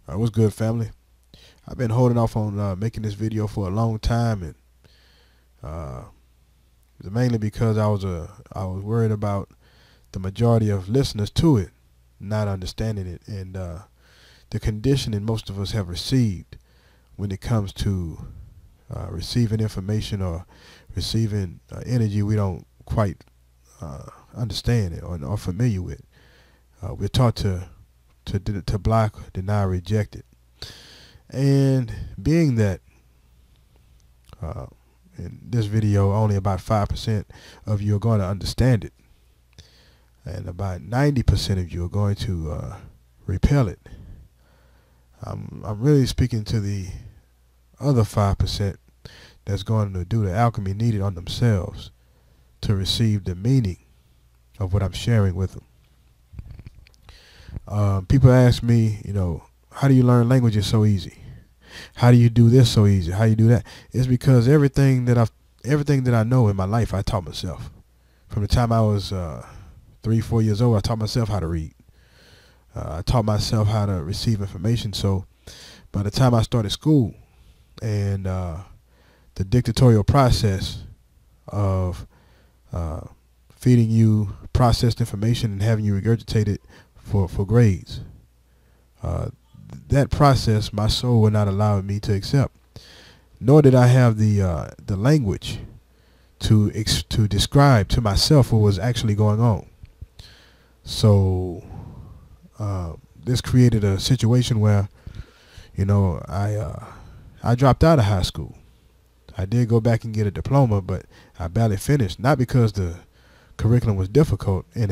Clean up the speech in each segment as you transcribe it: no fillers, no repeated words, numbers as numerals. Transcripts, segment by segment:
What's good, family? I've been holding off on making this video for a long time, and uh, mainly because I was worried about the majority of listeners to it not understanding it, and the conditioning most of us have received when it comes to receiving information or receiving energy we don't quite understand it or familiar with. We're taught to block, deny, reject it. And being that uh, in this video only about 5% of you are going to understand it, and about 90% of you are going to repel it, I'm really speaking to the other 5% that's going to do the alchemy needed on themselves to receive the meaning of what I'm sharing with them. People ask me, how do you learn languages so easy? How do you do this so easy? How do you do that? It's because everything that I know in my life, I taught myself. From the time I was 3-4 years old, I taught myself how to read. I taught myself how to receive information. So by the time I started school, and the dictatorial process of feeding you processed information and having you regurgitate it for grades, that process my soul would not allow me to accept, nor did I have the language to describe to myself what was actually going on. So this created a situation where I dropped out of high school. I did go back and get a diploma, but I barely finished, not because the curriculum was difficult in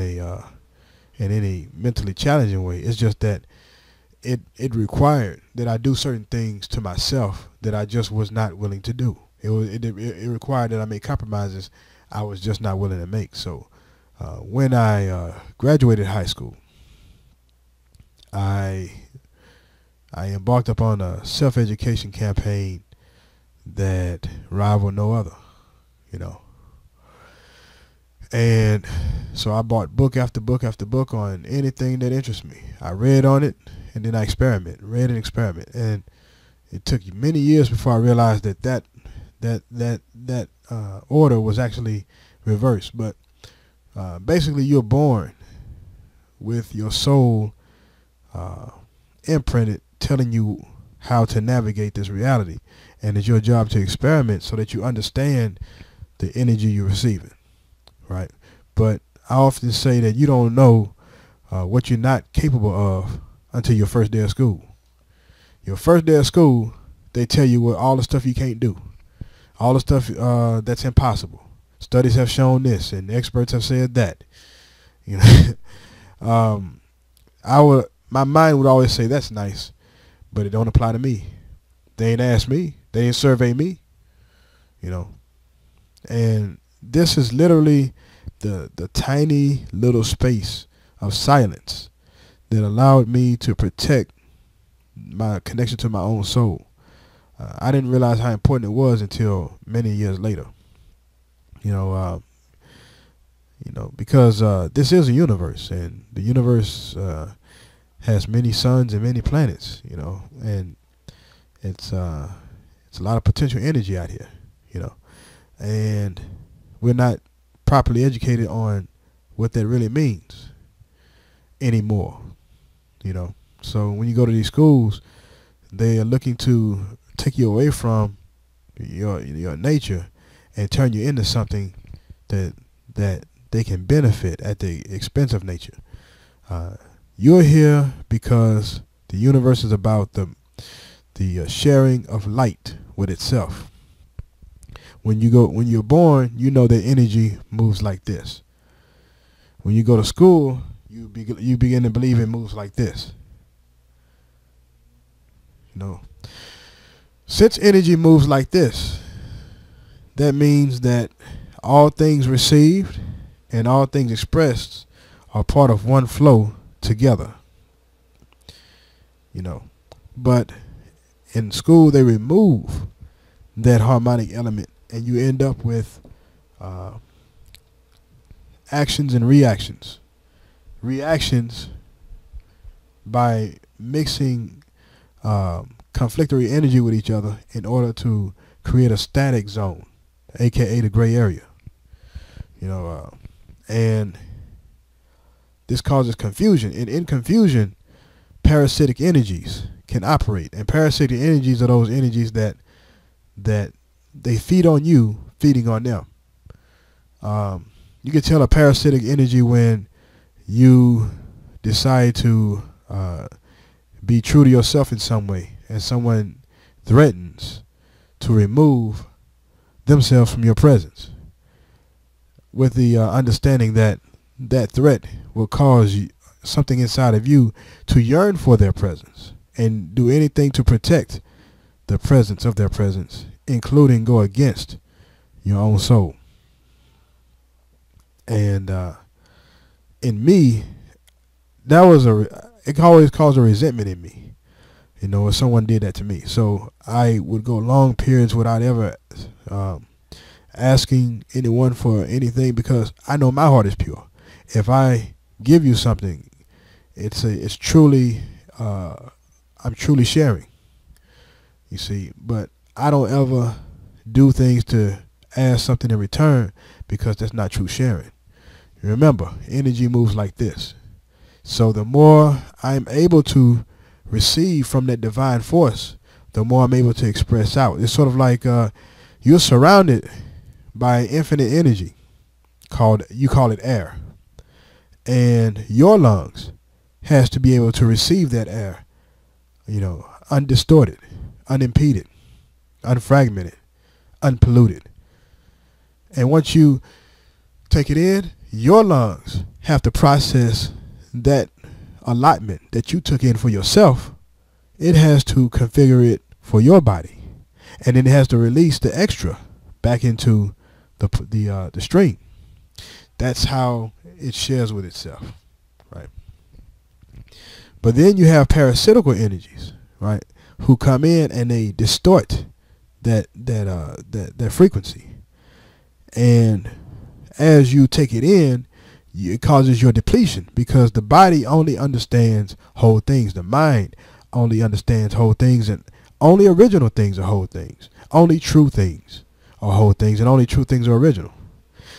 any mentally challenging way. It's just that it required that I do certain things to myself that I just was not willing to do. It required that I make compromises I was just not willing to make. So when I graduated high school, I embarked upon a self-education campaign that rivaled no other, And so I bought book after book after book on anything that interests me. I read on it, and then I read and experiment. And it took many years before I realized that order was actually reversed. But basically, you're born with your soul imprinted, telling you how to navigate this reality, and it's your job to experiment so that you understand the energy you're receiving, right? But I often say that you don't know what you're not capable of until your first day of school. Your first day of school, they tell you what all the stuff you can't do, all the stuff that's impossible. Studies have shown this, and experts have said that. My mind would always say that's nice, but it don't apply to me. They ain't asked me. They ain't survey me. And this is literally the tiny little space of silence that allowed me to protect my connection to my own soul. I didn't realize how important it was until many years later. Because this is a universe, and the universe has many suns and many planets, and it's a lot of potential energy out here, and we're not properly educated on what that really means anymore, So when you go to these schools, they are looking to take you away from your nature and turn you into something that they can benefit at the expense of nature. You're here because the universe is about the sharing of light with itself. When you're born, you know that energy moves like this. When you go to school, you begin to believe it moves like this. Since energy moves like this, that means that all things received and all things expressed are part of one flow together. But in school, they remove that harmonic element, and you end up with actions and reactions by mixing conflictory energy with each other in order to create a static zone, aka the gray area. And this causes confusion. And in confusion, parasitic energies can operate. And parasitic energies are those energies that they feed on you, feeding on them. You can tell a parasitic energy when you decide to be true to yourself in some way, and someone threatens to remove themselves from your presence, with the understanding that that threat will cause something inside of you to yearn for their presence and do anything to protect the presence of their presence, including go against your own soul. And in me, it always caused a resentment in me, if someone did that to me. So I would go long periods without ever asking anyone for anything, because I know my heart is pure. If I give you something, it's truly, I'm truly sharing, you see. But I don't ever do things to ask something in return, because that's not true sharing. Remember, energy moves like this. So the more I'm able to receive from that divine force, the more I'm able to express out. It's sort of like you're surrounded by infinite energy, you call it air. And your lungs has to be able to receive that air, undistorted, unimpeded, unfragmented, unpolluted. And once you take it in, your lungs have to process that allotment that you took in for yourself. It has to configure it for your body, and then it has to release the extra back into the stream. That's how it shares with itself, right? But then you have parasitical energies, right, who come in and they distort that frequency, and as you take it in, it causes your depletion, because the body only understands whole things. The mind only understands whole things, and only original things are whole things. Only true things are whole things, and only true things are original.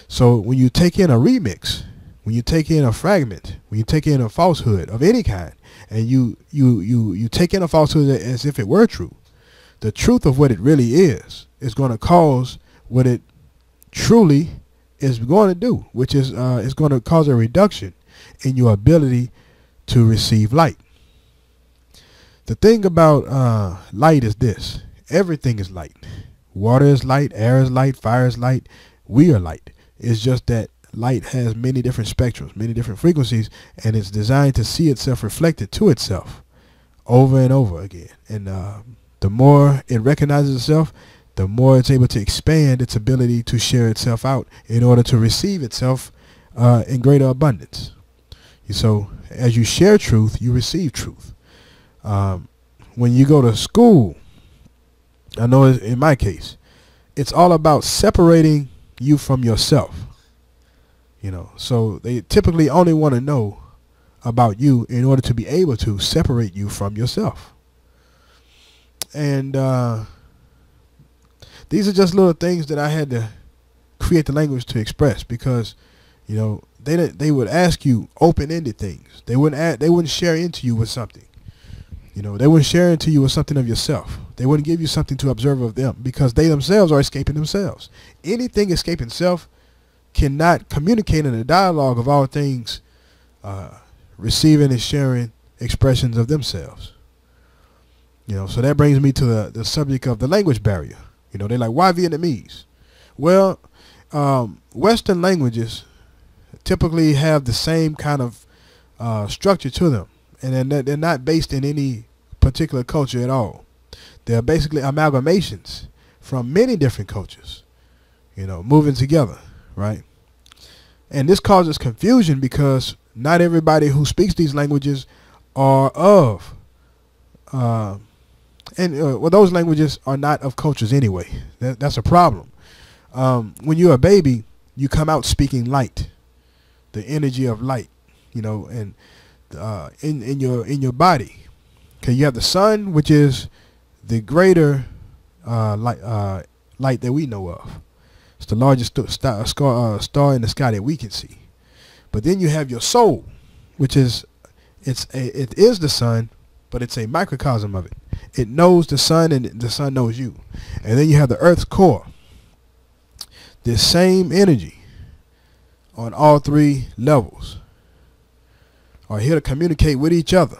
So when you take in a remix, when you take in a fragment, when you take in a falsehood of any kind, and you take in a falsehood as if it were true, the truth of what it really is going to cause what it truly is going to do, which is going to cause a reduction in your ability to receive light. The thing about light is this: everything is light. Water is light, air is light, fire is light, we are light. It's just that light has many different spectrums, many different frequencies, and it's designed to see itself reflected to itself over and over again. And the more it recognizes itself, the more it's able to expand its ability to share itself out in order to receive itself in greater abundance. So as you share truth, you receive truth. When you go to school, I know in my case, it's all about separating you from yourself. So they typically only want to know about you in order to be able to separate you from yourself. And these are just little things that I had to create the language to express, because, they would ask you open-ended things. They wouldn't share into you with something. They wouldn't share into you with something of yourself. They wouldn't give you something to observe of them, because they themselves are escaping themselves. Anything escaping self cannot communicate in a dialogue of all things receiving and sharing expressions of themselves. So that brings me to the subject of the language barrier. They're like, why Vietnamese? Well, Western languages typically have the same kind of structure to them, and they're not based in any particular culture at all. They're basically amalgamations from many different cultures, moving together, right? And this causes confusion, because not everybody who speaks these languages are of those languages are not of cultures anyway. That's a problem. When you're a baby, you come out speaking light, the energy of light, and in your body, Okay, you have the sun, which is the greater light that we know of. It's the largest star in the sky that we can see. But then you have your soul, which is it is the sun, but it's a microcosm of it. It knows the sun, and the sun knows you. And then you have the earth's core. This same energy on all three levels are here to communicate with each other.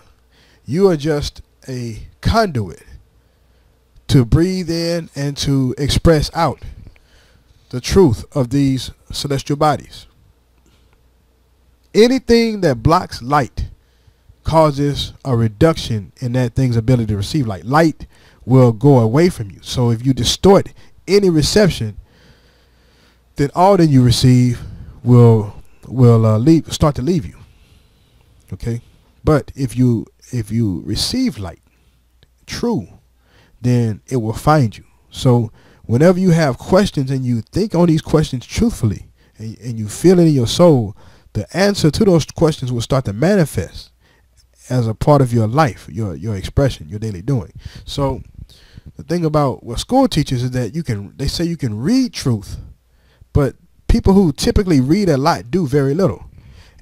You are just a conduit to breathe in and to express out the truth of these celestial bodies. Anything that blocks light causes a reduction in that thing's ability to receive light. Light will go away from you. So if you distort any reception, then all that you receive will start to leave you. Okay, but if you receive light, true, then it will find you. So whenever you have questions and you think on these questions truthfully, and you feel it in your soul, the answer to those questions will start to manifest as a part of your life, your expression, your daily doing. So the thing about what school teaches is that they say you can read truth, but people who typically read a lot do very little.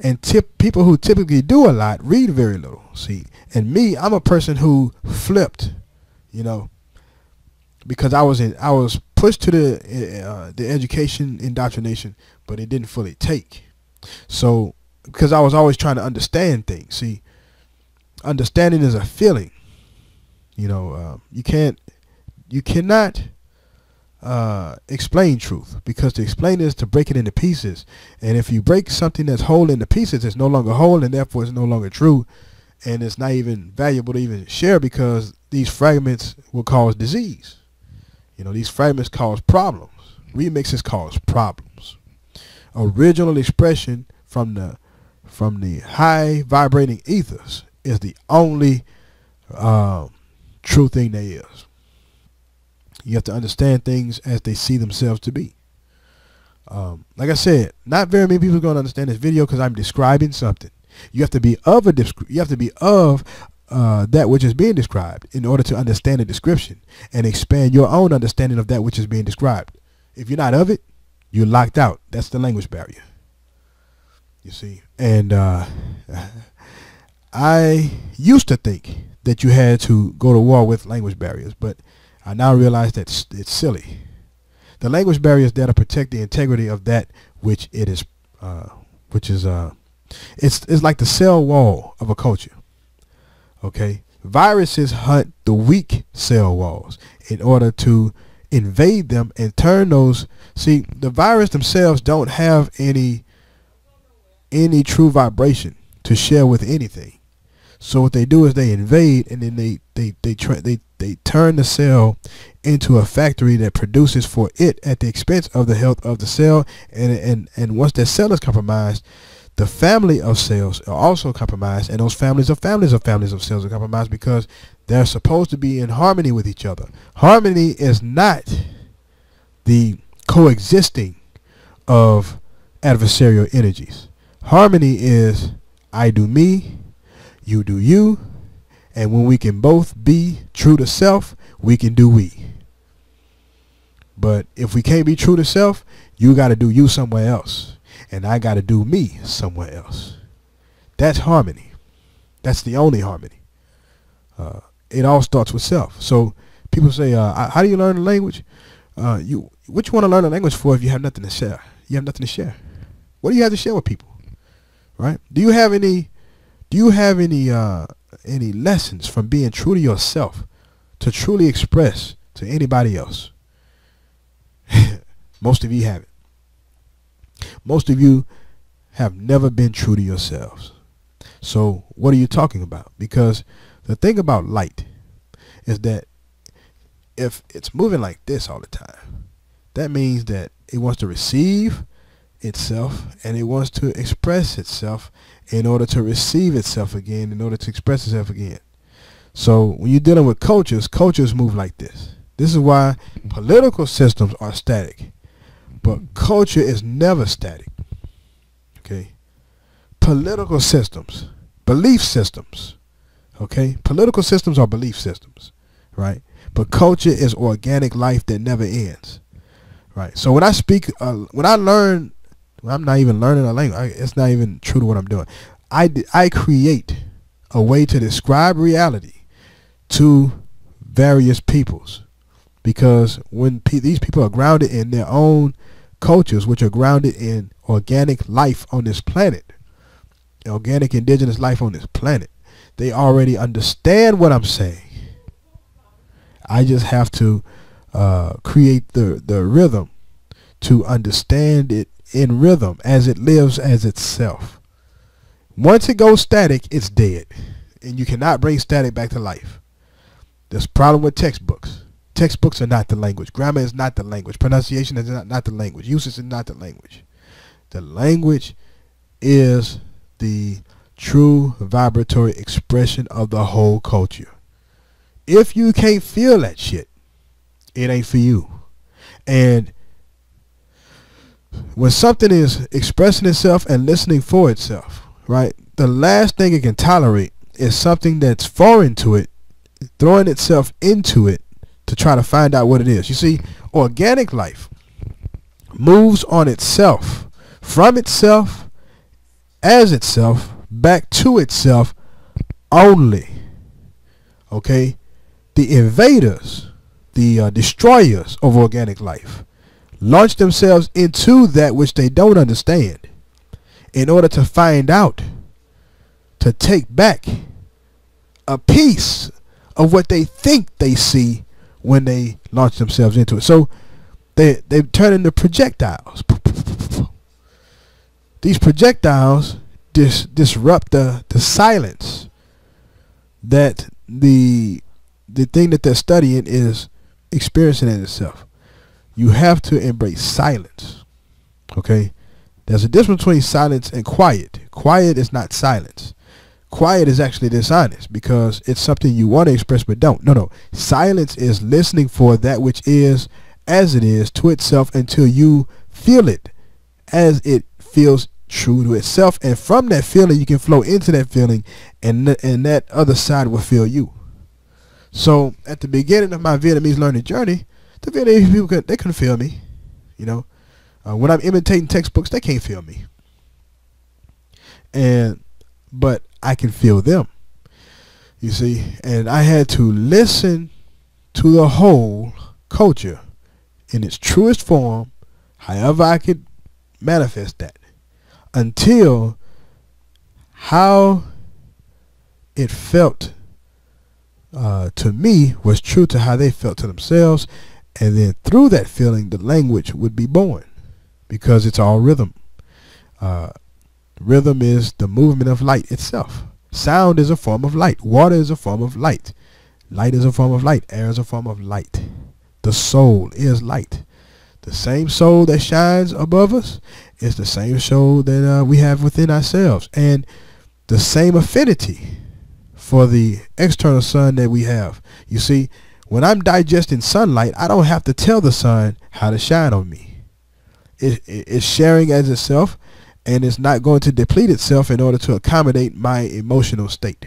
And people who typically do a lot read very little. See, and me, I'm a person who flipped, because I was pushed to the education indoctrination, but it didn't fully take. So because I was always trying to understand things. See, understanding is a feeling. You cannot explain truth, because to explain is to break it into pieces, and if you break something that's whole into pieces, it's no longer whole, and therefore it's no longer true, and it's not even valuable to even share, because these fragments will cause disease. These fragments cause problems. Remixes cause problems. Original expression from the high vibrating ethers is the only true thing there is. You have to understand things as they see themselves to be. Like I said, not very many people are going to understand this video because I'm describing something. You have to be of that which is being described in order to understand the description and expand your own understanding of that which is being described. If you're not of it, you're locked out. That's the language barrier. You see, and I used to think that you had to go to war with language barriers, but I now realize that it's silly. The language barrier is there to protect the integrity of that which it is, it's like the cell wall of a culture. Okay, viruses hunt the weak cell walls in order to invade them and turn those. See, the virus themselves don't have any true vibration to share with anything. So what they do is they invade, and then they turn the cell into a factory that produces for it at the expense of the health of the cell. And once that cell is compromised, the family of cells are also compromised, and those families of cells are compromised, because they're supposed to be in harmony with each other. Harmony is not the coexisting of adversarial energies. Harmony is I do me, you do you, and when we can both be true to self, we can do we. But if we can't be true to self, you got to do you somewhere else, and I got to do me somewhere else. That's harmony. That's the only harmony. It all starts with self. So people say, how do you learn a language? What you want to learn a language for if you have nothing to share? You have nothing to share. What do you have to share with people? Right? Do you have any lessons from being true to yourself to truly express to anybody else? Most of you haven't. Most of you have never been true to yourselves. So what are you talking about? Because the thing about light is that if it's moving like this all the time, that means that it wants to receive itself, and it wants to express itself in order to receive itself again, in order to express itself again. So when you're dealing with cultures, cultures move like this. This is why political systems are static, but culture is never static. Okay, political systems, belief systems, Okay, political systems are belief systems, right? But culture is organic life that never ends, right? So when I speak, when I learn, well, I'm not even learning a language. It's not even true to what I'm doing. I create a way to describe reality to various peoples, because when these people are grounded in their own cultures, which are grounded in organic life on this planet, organic indigenous life on this planet, they already understand what I'm saying. I just have to create the rhythm to understand it in rhythm as it lives as itself. Once it goes static, it's dead, and you cannot bring static back to life. There's a problem with textbooks. Textbooks are not the language. Grammar is not the language. Pronunciation is not the language. Usage is not the language. The language is the true vibratory expression of the whole culture. If you can't feel that shit, it ain't for you. And when something is expressing itself and listening for itself, right, the last thing it can tolerate is something that's foreign to it, throwing itself into it to try to find out what it is. You see, organic life moves on itself, from itself, as itself, back to itself only. Okay? The invaders, the destroyers of organic life, launch themselves into that which they don't understand in order to find out, to take back a piece of what they think they see when they launch themselves into it. So they turn into projectiles. These projectiles disrupt the silence that the thing that they're studying is experiencing in itself. You have to embrace silence. Okay? There's a difference between silence and quiet. Quiet is not silence. Quiet is actually dishonest because it's something you want to express but don't. No. Silence is listening for that which is as it is to itself until you feel it as it feels true to itself. And from that feeling, you can flow into that feeling, and that other side will feel you. So at the beginning of my Vietnamese learning journey, the Vietnamese people they couldn't feel me. You know, when I'm imitating textbooks, they can't feel me. But I can feel them. You see, and I had to listen to the whole culture in its truest form, however I could manifest that, until how it felt to me was true to how they felt to themselves. And then through that feeling, the language would be born, because it's all rhythm. Rhythm is the movement of light itself. Sound is a form of light. Water is a form of light. Light is a form of light. Air is a form of light. The soul is light. The same soul that shines above us is the same soul that we have within ourselves. And the same affinity for the external sun that we have. You see, when I'm digesting sunlight, I don't have to tell the sun how to shine on me. It's sharing as itself, and it's not going to deplete itself in order to accommodate my emotional state.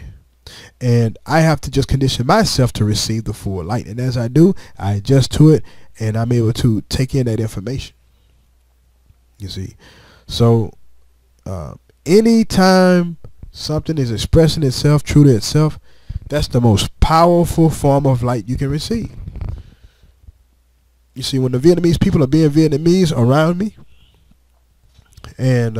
And I have to just condition myself to receive the full light. And as I do, I adjust to it, and I'm able to take in that information. You see, so anytime something is expressing itself true to itself, that's the most powerful form of light you can receive. You see, when the Vietnamese people are being Vietnamese around me, and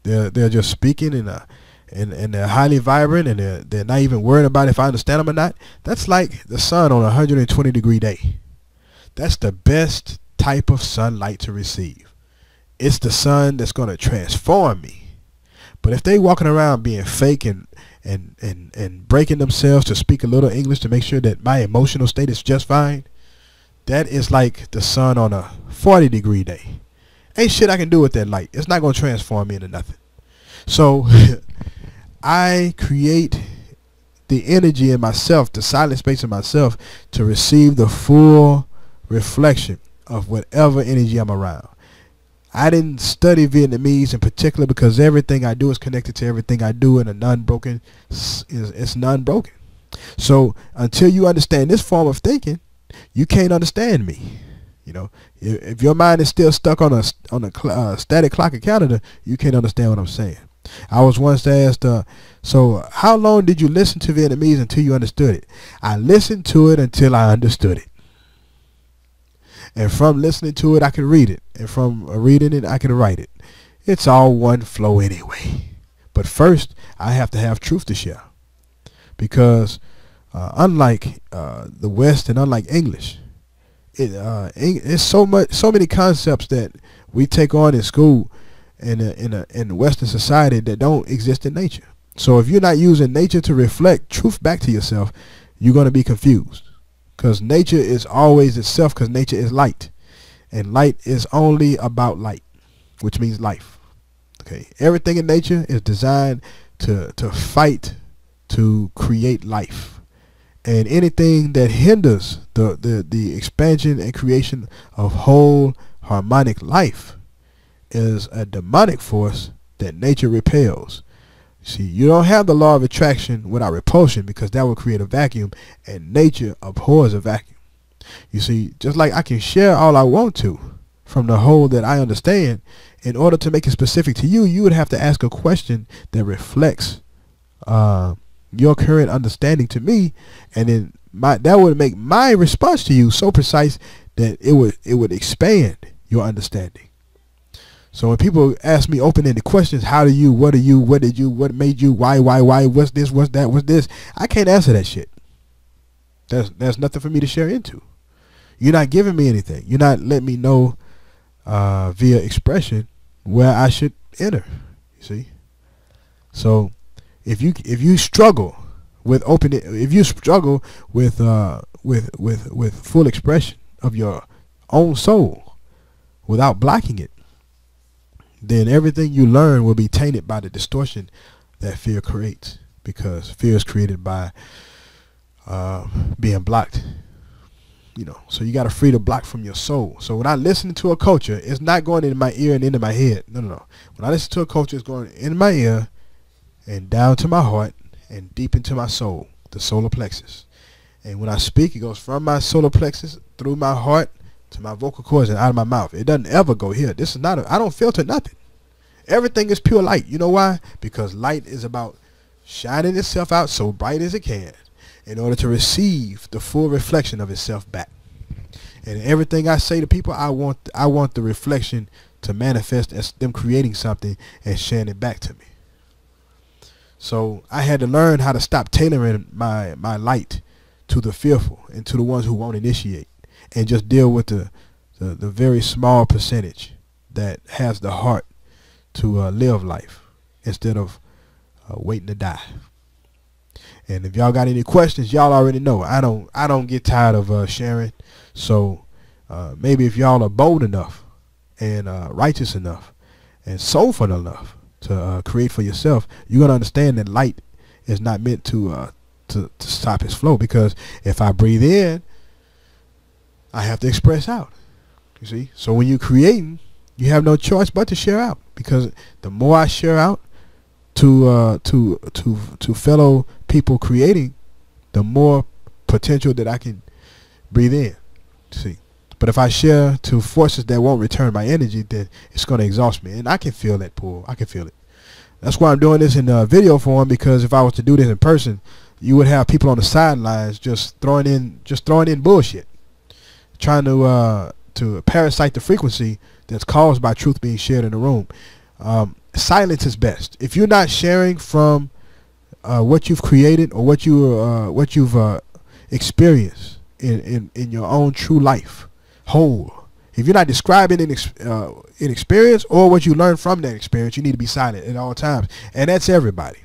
they're just speaking, and they're highly vibrant, and they're not even worried about if I understand them or not, that's like the sun on a 120-degree day. That's the best type of sunlight to receive. It's the sun that's going to transform me. But if they walking around being fake and breaking themselves to speak a little English to make sure that my emotional state is just fine, that is like the sun on a 40-degree day. Ain't shit I can do with that light. It's not going to transform me into nothing. So I create the energy in myself, the silent space in myself, to receive the full reflection of whatever energy I'm around. I didn't study Vietnamese in particular because everything I do is connected to everything I do in a non-broken, it's non-broken. So until you understand this form of thinking, you can't understand me. You know, if your mind is still stuck on a static clock and calendar, you can't understand what I'm saying. I was once asked, so how long did you listen to Vietnamese until you understood it? I listened to it until I understood it. And from listening to it, I could read it. And from reading it, I could write it. It's all one flow anyway. But first, I have to have truth to share. Because unlike the West and unlike English, it's so many concepts that we take on in school and in Western society that don't exist in nature. So if you're not using nature to reflect truth back to yourself, you're going to be confused. Because nature is always itself, because nature is light. And light is only about light, which means life. Okay, everything in nature is designed to fight to create life. And anything that hinders the expansion and creation of whole harmonic life is a demonic force that nature repels. See, you don't have the law of attraction without repulsion, because that will create a vacuum, and nature abhors a vacuum. You see, just like I can share all I want to from the whole that I understand, in order to make it specific to you, you would have to ask a question that reflects your current understanding to me, and then that would make my response to you so precise that it would expand your understanding. So when people ask me open-ended questions, how do you, what are you, what did you, what made you, why, what's this, what's that, what's this, I can't answer that shit. There's nothing for me to share into. You're not giving me anything. You're not letting me know via expression where I should enter. You see? So if you struggle with if you struggle with full expression of your own soul without blocking it, then everything you learn will be tainted by the distortion that fear creates, because fear is created by being blocked. You know, so you got to free the block from your soul. So when I listen to a culture, it's not going into my ear and into my head. No. When I listen to a culture, it's going in my ear and down to my heart and deep into my soul, the solar plexus. And when I speak, it goes from my solar plexus through my heart to my vocal cords and out of my mouth. It doesn't ever go here. This is not I don't filter nothing. Everything is pure light. You know why? Because light is about shining itself out so bright as it can in order to receive the full reflection of itself back. And everything I say to people, I want the reflection to manifest as them creating something and sharing it back to me. So I had to learn how to stop tailoring my light to the fearful and to the ones who won't initiate, and just deal with the very small percentage that has the heart to live life instead of waiting to die. And if y'all got any questions, y'all already know I don't get tired of sharing. So maybe if y'all are bold enough and righteous enough and soulful enough to create for yourself, you're gonna understand that light is not meant to stop its flow. Because if I breathe in, I have to express out. You see, so when you're creating, you have no choice but to share out, because the more I share out to fellow people creating, the more potential that I can breathe in. See, but if I share to forces that won't return my energy, then it's going to exhaust me, and I can feel that pull. I can feel it. That's why I'm doing this in video form, because if I was to do this in person, you would have people on the sidelines just throwing in bullshit, trying to parasite the frequency that's caused by truth being shared in the room. Silence is best. If you're not sharing from what you've created or what you've experienced in your own true life whole, if you're not describing an experience or what you learn from that experience, you need to be silent at all times. And that's everybody,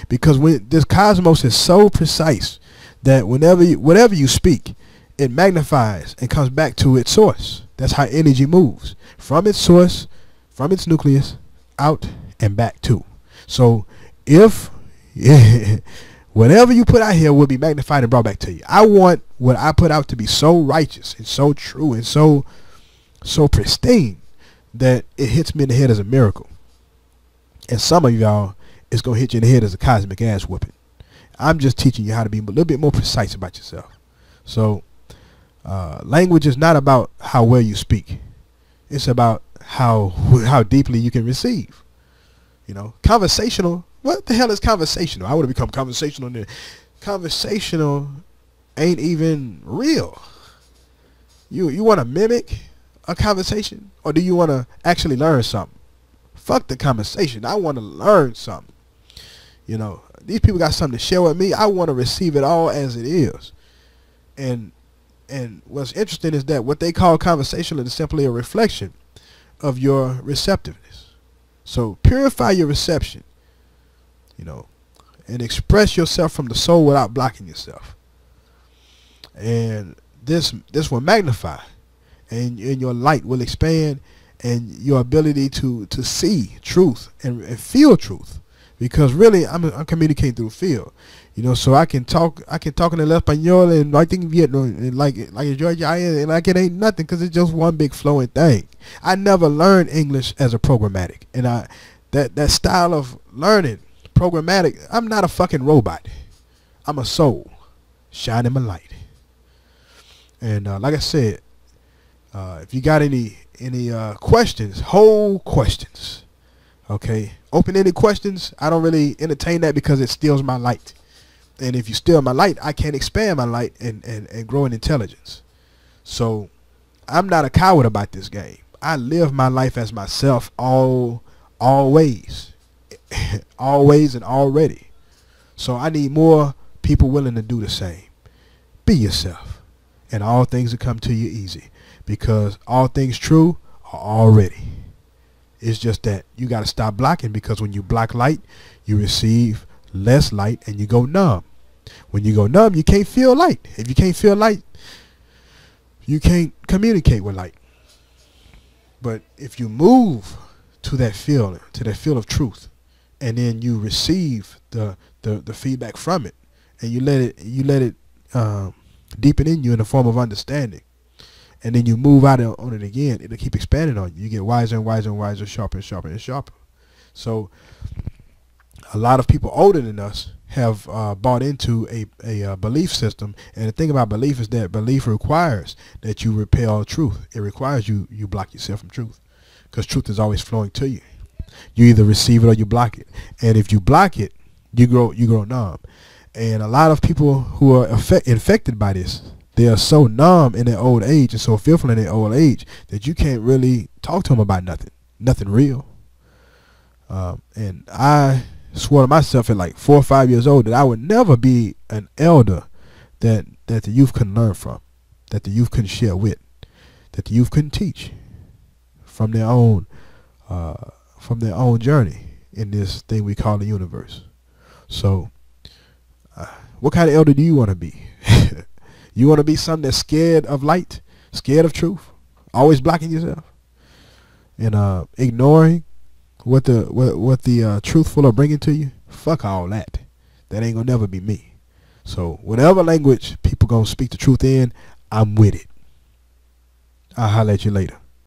because when this cosmos is so precise that whatever you speak, it magnifies and comes back to its source. That's how energy moves, from its source, from its nucleus, out and back too. So if whatever you put out here will be magnified and brought back to you. I want what I put out to be so righteous and so true and so pristine that it hits me in the head as a miracle. And some of y'all, it's going to hit you in the head as a cosmic ass whooping. I'm just teaching you how to be a little bit more precise about yourself. So language is not about how well you speak. It's about how deeply you can receive. You know, conversational. What the hell is conversational? I would have become conversational. Conversational ain't even real. You want to mimic a conversation, or do you want to actually learn something? Fuck the conversation. I want to learn something. You know, these people got something to share with me. I want to receive it all as it is. And what's interesting is that what they call conversational is simply a reflection of your receptiveness. So purify your reception, you know, and express yourself from the soul without blocking yourself. And this will magnify, and your light will expand, and your ability to see truth and feel truth. Because really, I'm communicating through feel, you know. So I can talk in el español and I think Vietnam and like Georgia and like it ain't nothing, because it's just one big flowing thing. I never learned English as a programmatic, and that style of learning programmatic. I'm not a fucking robot. I'm a soul shining my light. And like I said, if you got any questions, whole questions. Okay, open-ended questions, I don't really entertain that because it steals my light. And if you steal my light, I can't expand my light and grow in intelligence. So I'm not a coward about this game. I live my life as myself always. Always and already. So I need more people willing to do the same. Be yourself, and all things will come to you easy, because all things true are already. It's just that you got to stop blocking, because when you block light, you receive less light and you go numb. When you go numb, you can't feel light. If you can't feel light, you can't communicate with light. But if you move to that feeling, to that feel of truth, and then you receive the feedback from it, and you let it deepen in you in the form of understanding, and then you move out on it again, it'll keep expanding on you. You get wiser and wiser and wiser, sharper and sharper and sharper. So a lot of people older than us have bought into a belief system. And the thing about belief is that belief requires that you repel truth. It requires you block yourself from truth, because truth is always flowing to you. You either receive it or you block it. And if you block it, you grow numb. And a lot of people who are infected by this, they are so numb in their old age and so fearful in their old age that you can't really talk to them about nothing real. And I swore to myself at like 4 or 5 years old that I would never be an elder that the youth couldn't learn from, that the youth couldn't share with, that the youth couldn't teach from their own journey in this thing we call the universe. So what kind of elder do you want to be? You want to be something that's scared of light, scared of truth, always blocking yourself, and ignoring what the truthful are bringing to you? Fuck all that. That ain't gonna never be me. So whatever language people gonna speak the truth in, I'm with it. I'll holler at you later.